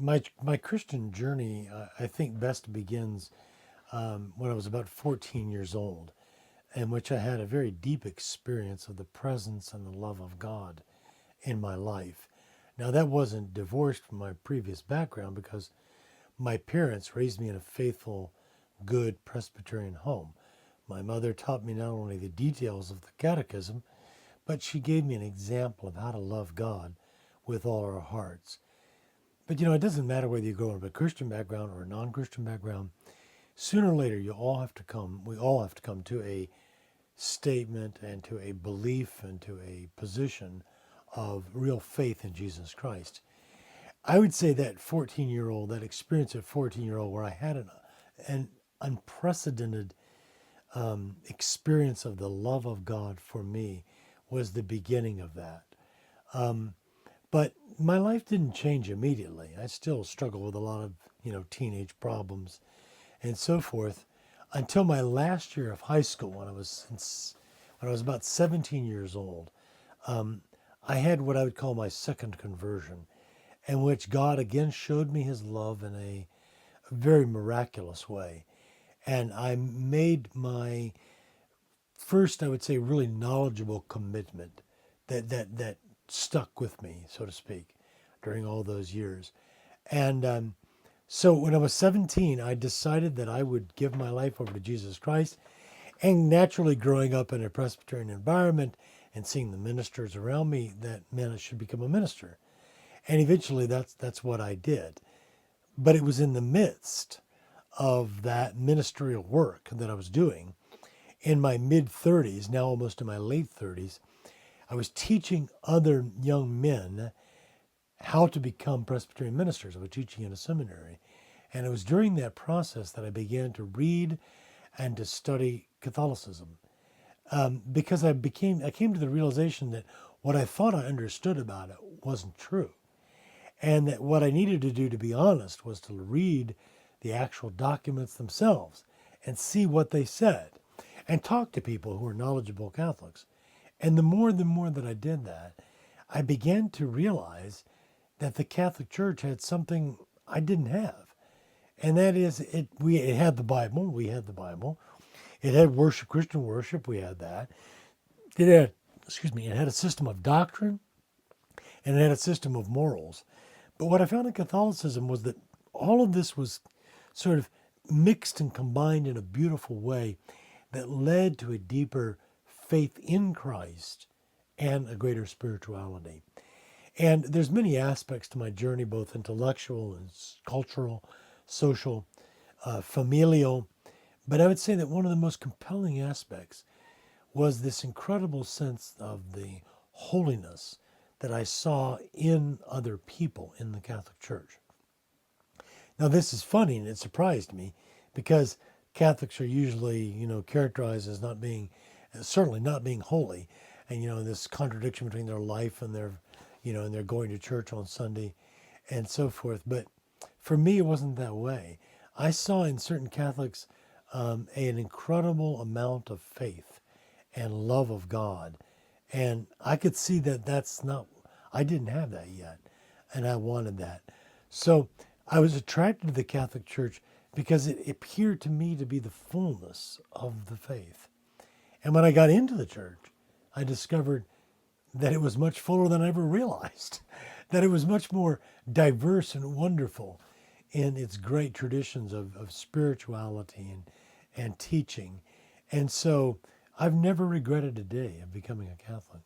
my Christian journey, I think, best begins when I was about 14 years old, in which I had a very deep experience of the presence and the love of God in my life. Now, that wasn't divorced from my previous background because my parents raised me in a faithful, good Presbyterian home. My mother taught me not only the details of the catechism, but she gave me an example of how to love God with all our hearts. But it doesn't matter whether you grow up in a Christian background or a non-Christian background. Sooner or later, we all have to come to a statement and to a belief and to a position of real faith in Jesus Christ. I would say that experience at 14-year-old where I had an unprecedented experience of the love of God for me was the beginning of that. But my life didn't change immediately. I still struggle with a lot of, teenage problems and so forth until my last year of high school when I was about 17 years old. I had what I would call my second conversion, in which God again showed me his love in a very miraculous way. And I made my first, I would say, really knowledgeable commitment that stuck with me, so to speak, during all those years. And so when I was 17, I decided that I would give my life over to Jesus Christ. And naturally, growing up in a Presbyterian environment and seeing the ministers around me, that meant I should become a minister. And eventually, that's what I did. But it was in the midst of that ministerial work that I was doing in my mid-30s, now almost in my late 30s. I was teaching other young men how to become Presbyterian ministers. I was teaching in a seminary. And it was during that process that I began to read and to study Catholicism. Because I came to the realization that what I thought I understood about it wasn't true. And that what I needed to do, to be honest, was to read the actual documents themselves and see what they said and talk to people who were knowledgeable Catholics. And the more that I did that, I began to realize that the Catholic Church had something I didn't have. And that is, it had the Bible. We had the Bible. It had worship, Christian worship. We had that. It had a system of doctrine, and it had a system of morals. But what I found in Catholicism was that all of this was sort of mixed and combined in a beautiful way that led to a deeper faith in Christ and a greater spirituality. And there's many aspects to my journey, both intellectual and cultural, social, familial. But I would say that one of the most compelling aspects was this incredible sense of the holiness that I saw in other people in the Catholic Church. Now, this is funny, and it surprised me because Catholics are usually, characterized as certainly not being holy, and this contradiction between their life and their, and their going to church on Sunday and so forth. But for me, it wasn't that way. I saw in certain Catholics an incredible amount of faith and love of God. And I could see that I didn't have that yet. And I wanted that. So I was attracted to the Catholic Church because it appeared to me to be the fullness of the faith. And when I got into the church, I discovered that it was much fuller than I ever realized, that it was much more diverse and wonderful in its great traditions of spirituality and teaching. And so I've never regretted a day of becoming a Catholic.